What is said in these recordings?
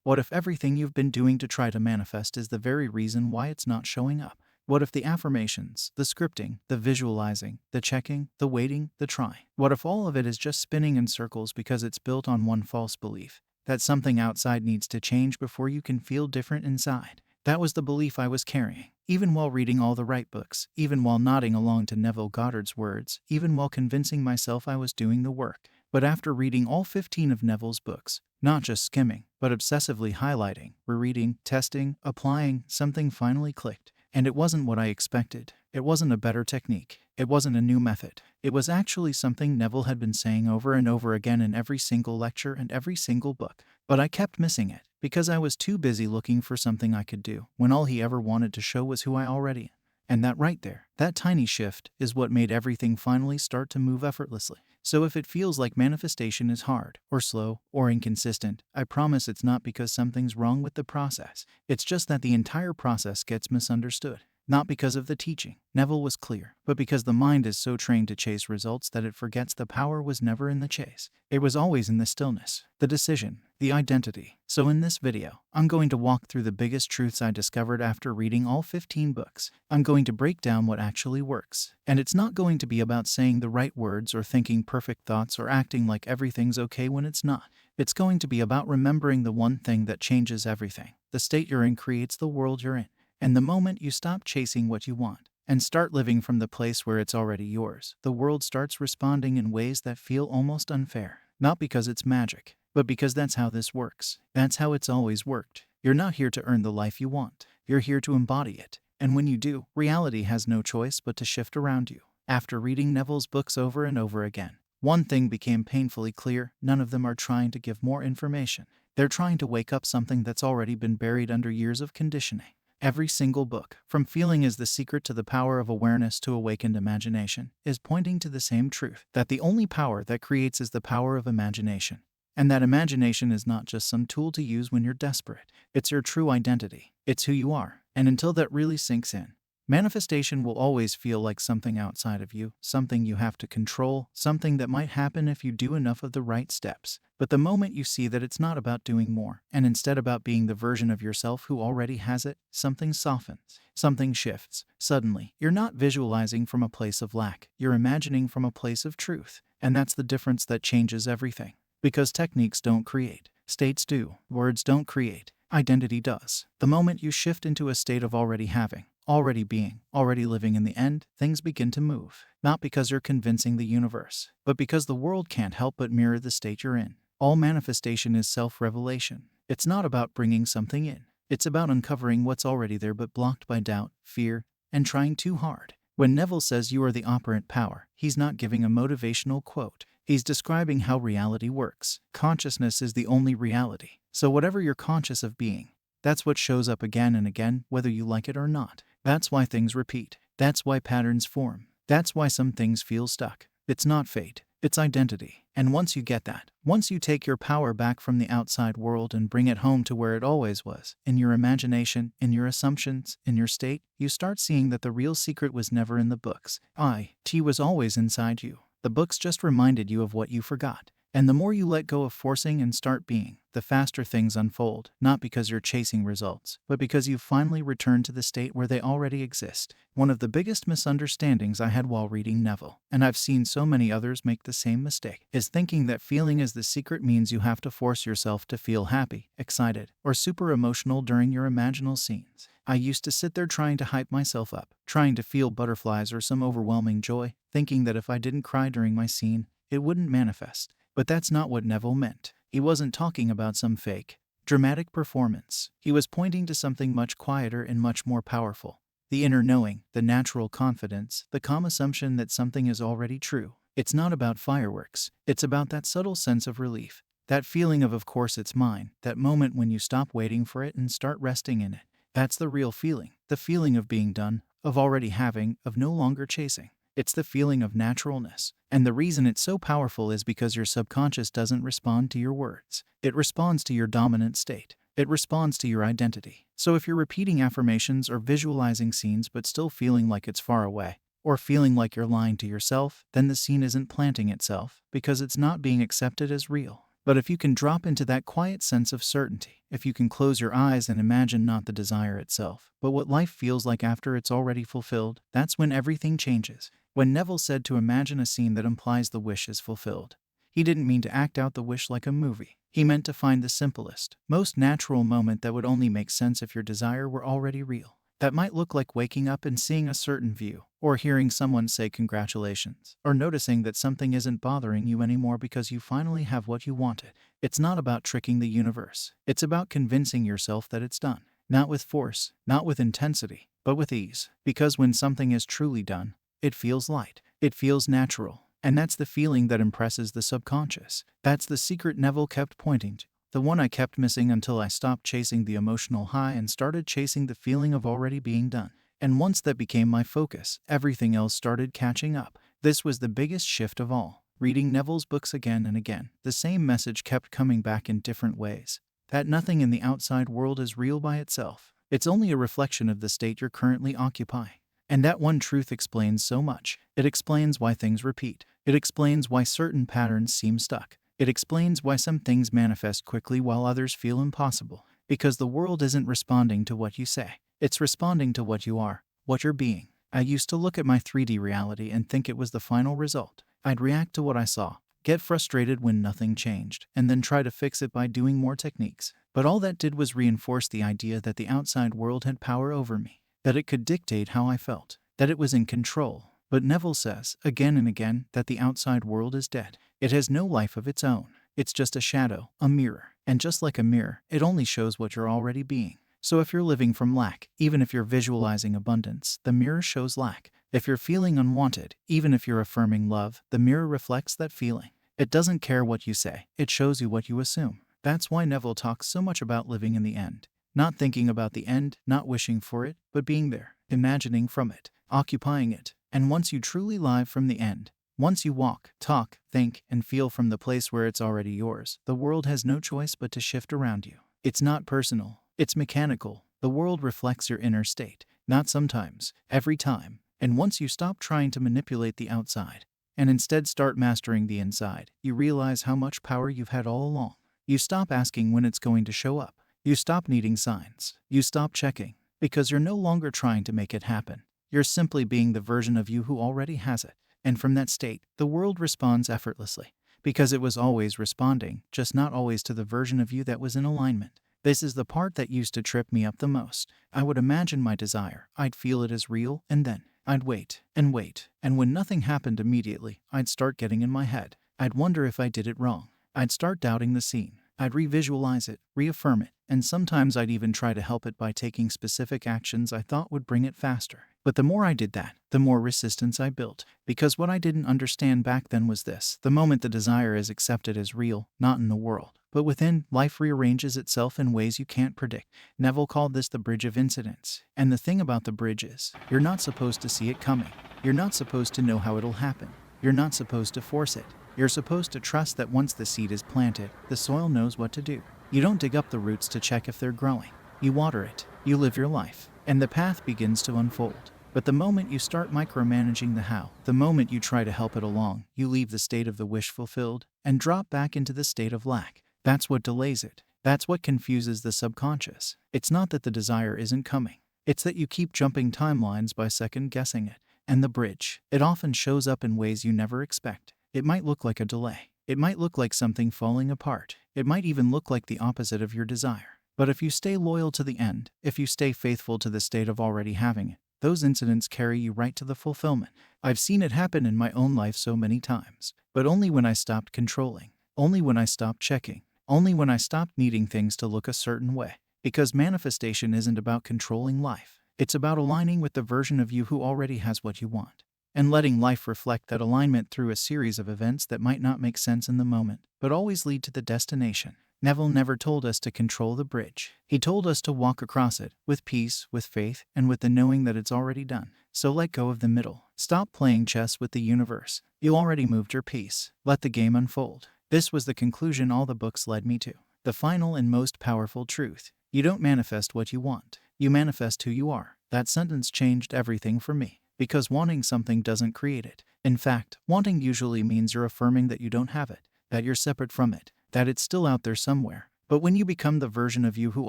What if everything you've been doing to try to manifest is the very reason why it's not showing up? What if the affirmations, the scripting, the visualizing, the checking, the waiting, the trying? What if all of it is just spinning in circles because it's built on one false belief? That something outside needs to change before you can feel different inside. That was the belief I was carrying, even while reading all the right books, even while nodding along to Neville Goddard's words, even while convincing myself I was doing the work. But after reading all 15 of Neville's books, not just skimming, but obsessively highlighting, rereading, testing, applying, something finally clicked. And it wasn't what I expected. It wasn't a better technique. It wasn't a new method. It was actually something Neville had been saying over and over again in every single lecture and every single book. But I kept missing it, because I was too busy looking for something I could do, when all he ever wanted to show was who I already am. And that right there, that tiny shift, is what made everything finally start to move effortlessly. So if it feels like manifestation is hard, or slow, or inconsistent, I promise it's not because something's wrong with the process. It's just that the entire process gets misunderstood. Not because of the teaching, Neville was clear, but because the mind is so trained to chase results that it forgets the power was never in the chase. It was always in the stillness, the decision, the identity. So in this video, I'm going to walk through the biggest truths I discovered after reading all 15 books. I'm going to break down what actually works. And it's not going to be about saying the right words or thinking perfect thoughts or acting like everything's okay when it's not. It's going to be about remembering the one thing that changes everything. The state you're in creates the world you're in. And the moment you stop chasing what you want and start living from the place where it's already yours, the world starts responding in ways that feel almost unfair. Not because it's magic, but because that's how this works. That's how it's always worked. You're not here to earn the life you want. You're here to embody it. And when you do, reality has no choice but to shift around you. After reading Neville's books over and over again, one thing became painfully clear: none of them are trying to give more information. They're trying to wake up something that's already been buried under years of conditioning. Every single book, from Feeling is the Secret to The Power of Awareness to Awakened Imagination, is pointing to the same truth, that the only power that creates is the power of imagination. And that imagination is not just some tool to use when you're desperate. It's your true identity. It's who you are. And until that really sinks in, manifestation will always feel like something outside of you, something you have to control, something that might happen if you do enough of the right steps. But the moment you see that it's not about doing more, and instead about being the version of yourself who already has it, something softens, something shifts. Suddenly, you're not visualizing from a place of lack, you're imagining from a place of truth. And that's the difference that changes everything. Because techniques don't create, states do. Words don't create, identity does. The moment you shift into a state of already having, already being, already living, in the end, things begin to move. Not because you're convincing the universe, but because the world can't help but mirror the state you're in. All manifestation is self-revelation. It's not about bringing something in. It's about uncovering what's already there but blocked by doubt, fear, and trying too hard. When Neville says you are the operant power, he's not giving a motivational quote. He's describing how reality works. Consciousness is the only reality. So whatever you're conscious of being, that's what shows up again and again, whether you like it or not. That's why things repeat. That's why patterns form. That's why some things feel stuck. It's not fate. It's identity. And once you get that, once you take your power back from the outside world and bring it home to where it always was, in your imagination, in your assumptions, in your state, you start seeing that the real secret was never in the books. It was always inside you. The books just reminded you of what you forgot. And the more you let go of forcing and start being, the faster things unfold, not because you're chasing results, but because you've finally returned to the state where they already exist. One of the biggest misunderstandings I had while reading Neville, and I've seen so many others make the same mistake, is thinking that feeling is the secret means you have to force yourself to feel happy, excited, or super emotional during your imaginal scenes. I used to sit there trying to hype myself up, trying to feel butterflies or some overwhelming joy, thinking that if I didn't cry during my scene, it wouldn't manifest. But that's not what Neville meant. He wasn't talking about some fake, dramatic performance. He was pointing to something much quieter and much more powerful. The inner knowing, the natural confidence, the calm assumption that something is already true. It's not about fireworks. It's about that subtle sense of relief. That feeling of course it's mine. That moment when you stop waiting for it and start resting in it. That's the real feeling. The feeling of being done, of already having, of no longer chasing. It's the feeling of naturalness. And the reason it's so powerful is because your subconscious doesn't respond to your words. It responds to your dominant state. It responds to your identity. So if you're repeating affirmations or visualizing scenes but still feeling like it's far away, or feeling like you're lying to yourself, then the scene isn't planting itself, because it's not being accepted as real. But if you can drop into that quiet sense of certainty, if you can close your eyes and imagine not the desire itself, but what life feels like after it's already fulfilled, that's when everything changes. When Neville said to imagine a scene that implies the wish is fulfilled, he didn't mean to act out the wish like a movie. He meant to find the simplest, most natural moment that would only make sense if your desire were already real. That might look like waking up and seeing a certain view, or hearing someone say congratulations, or noticing that something isn't bothering you anymore because you finally have what you wanted. It's not about tricking the universe. It's about convincing yourself that it's done. Not with force, not with intensity, but with ease. Because when something is truly done, it feels light. It feels natural. And that's the feeling that impresses the subconscious. That's the secret Neville kept pointing to. The one I kept missing until I stopped chasing the emotional high and started chasing the feeling of already being done. And once that became my focus, everything else started catching up. This was the biggest shift of all. Reading Neville's books again and again, the same message kept coming back in different ways. That nothing in the outside world is real by itself. It's only a reflection of the state you're currently occupying. And that one truth explains so much. It explains why things repeat. It explains why certain patterns seem stuck. It explains why some things manifest quickly while others feel impossible. Because the world isn't responding to what you say. It's responding to what you are, what you're being. I used to look at my 3D reality and think it was the final result. I'd react to what I saw, get frustrated when nothing changed, and then try to fix it by doing more techniques. But all that did was reinforce the idea that the outside world had power over me, that it could dictate how I felt, that it was in control. But Neville says, again and again, that the outside world is dead. It has no life of its own. It's just a shadow, a mirror. And just like a mirror, it only shows what you're already being. So if you're living from lack, even if you're visualizing abundance, the mirror shows lack. If you're feeling unwanted, even if you're affirming love, the mirror reflects that feeling. It doesn't care what you say. It shows you what you assume. That's why Neville talks so much about living in the end. Not thinking about the end, not wishing for it, but being there, imagining from it, occupying it. And once you truly live from the end, once you walk, talk, think, and feel from the place where it's already yours, the world has no choice but to shift around you. It's not personal. It's mechanical. The world reflects your inner state. Not sometimes, every time. And once you stop trying to manipulate the outside, and instead start mastering the inside, you realize how much power you've had all along. You stop asking when it's going to show up. You stop needing signs. You stop checking. Because you're no longer trying to make it happen. You're simply being the version of you who already has it. And from that state, the world responds effortlessly. Because it was always responding, just not always to the version of you that was in alignment. This is the part that used to trip me up the most. I would imagine my desire, I'd feel it as real, and then I'd wait. And when nothing happened immediately, I'd start getting in my head. I'd wonder if I did it wrong. I'd start doubting the scene. I'd revisualize it, reaffirm it, and sometimes I'd even try to help it by taking specific actions I thought would bring it faster. But the more I did that, the more resistance I built. Because what I didn't understand back then was this: the moment the desire is accepted as real, not in the world, but within, life rearranges itself in ways you can't predict. Neville called this the bridge of incidents. And the thing about the bridge is, you're not supposed to see it coming. You're not supposed to know how it'll happen. You're not supposed to force it. You're supposed to trust that once the seed is planted, the soil knows what to do. You don't dig up the roots to check if they're growing. You water it. You live your life. And the path begins to unfold. But the moment you start micromanaging the how, the moment you try to help it along, you leave the state of the wish fulfilled and drop back into the state of lack. That's what delays it. That's what confuses the subconscious. It's not that the desire isn't coming. It's that you keep jumping timelines by second-guessing it. And the bridge, it often shows up in ways you never expect. It might look like a delay. It might look like something falling apart. It might even look like the opposite of your desire. But if you stay loyal to the end, if you stay faithful to the state of already having it, those incidents carry you right to the fulfillment. I've seen it happen in my own life so many times. But only when I stopped controlling. Only when I stopped checking. Only when I stopped needing things to look a certain way. Because manifestation isn't about controlling life. It's about aligning with the version of you who already has what you want. And letting life reflect that alignment through a series of events that might not make sense in the moment, but always lead to the destination. Neville never told us to control the bridge. He told us to walk across it, with peace, with faith, and with the knowing that it's already done. So let go of the middle. Stop playing chess with the universe. You already moved your piece. Let the game unfold. This was the conclusion all the books led me to. The final and most powerful truth. You don't manifest what you want. You manifest who you are. That sentence changed everything for me. Because wanting something doesn't create it. In fact, wanting usually means you're affirming that you don't have it, that you're separate from it, that it's still out there somewhere. But when you become the version of you who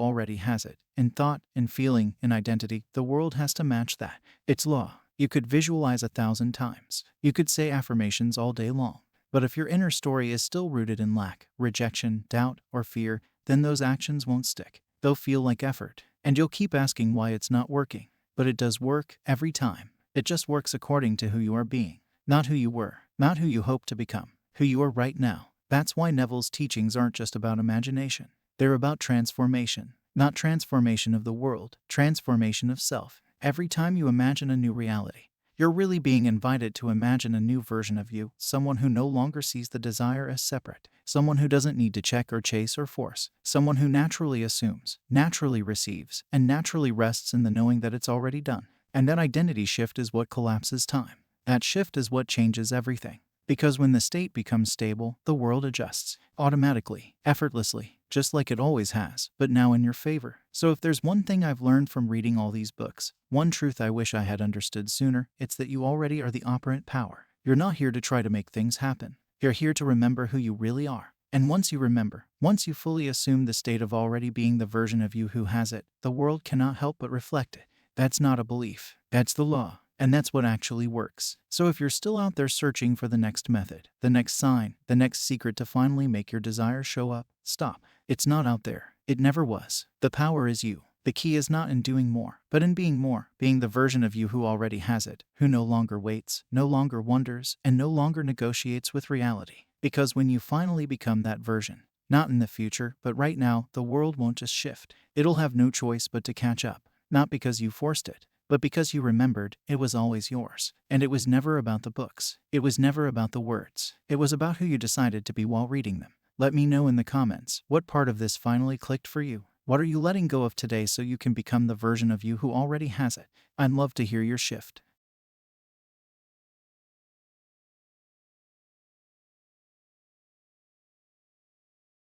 already has it, in thought, in feeling, in identity, the world has to match that. It's law. You could visualize 1,000 times. You could say affirmations all day long. But if your inner story is still rooted in lack, rejection, doubt, or fear, then those actions won't stick. They'll feel like effort. And you'll keep asking why it's not working. But it does work every time. It just works according to who you are being. Not who you were. Not who you hope to become. Who you are right now. That's why Neville's teachings aren't just about imagination. They're about transformation. Not transformation of the world. Transformation of self. Every time you imagine a new reality, you're really being invited to imagine a new version of you, someone who no longer sees the desire as separate, someone who doesn't need to check or chase or force, someone who naturally assumes, naturally receives, and naturally rests in the knowing that it's already done. And that identity shift is what collapses time. That shift is what changes everything. Because when the state becomes stable, the world adjusts, automatically, effortlessly, just like it always has, but now in your favor. So if there's one thing I've learned from reading all these books, one truth I wish I had understood sooner, it's that you already are the operant power. You're not here to try to make things happen. You're here to remember who you really are. And once you remember, once you fully assume the state of already being the version of you who has it, the world cannot help but reflect it. That's not a belief. That's the law. And that's what actually works. So if you're still out there searching for the next method, the next sign, the next secret to finally make your desire show up, stop. It's not out there. It never was. The power is you. The key is not in doing more, but in being more, being the version of you who already has it, who no longer waits, no longer wonders, and no longer negotiates with reality. Because when you finally become that version, not in the future, but right now, the world won't just shift. It'll have no choice but to catch up. Not because you forced it, but because you remembered it was always yours. And it was never about the books. It was never about the words. It was about who you decided to be while reading them. Let me know in the comments what part of this finally clicked for you. What are you letting go of today so you can become the version of you who already has it? I'd love to hear your shift.